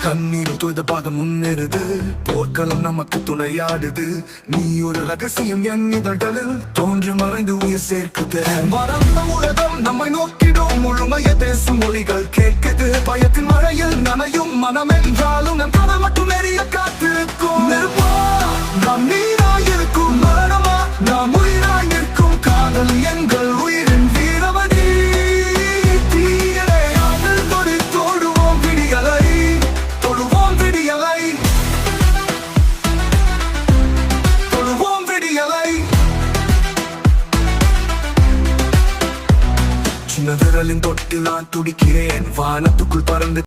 கண்ணீர் துயதபாக முன்னேறுது, போர்க்களம் நமக்கு துணையாடுது. நீ ஒரு ரகசியம் என் இதழ்களில் தோன்றி மறைந்து உயிர் சேர்க்குது. வறண்ட உலகம் நம்மை நோக்கிடும், முழுமைய பேசும் மொழிகள் கேட்குது. பயத்தின் மழையில் நனையும் மனம் என்றாலும் நம் கதை மட்டும் நெறிய காத்திருக்கும். நெருப்பா நாம் நீராயிருக்கும், மரணமா நாம் உயிராய் நிற்கும். காதல் எங்கள் உயிரின் வீரவடி. சின்ன விரலின் தொட்டில் நான் துடிக்கிறேன், வானத்துக்குள் பறந்து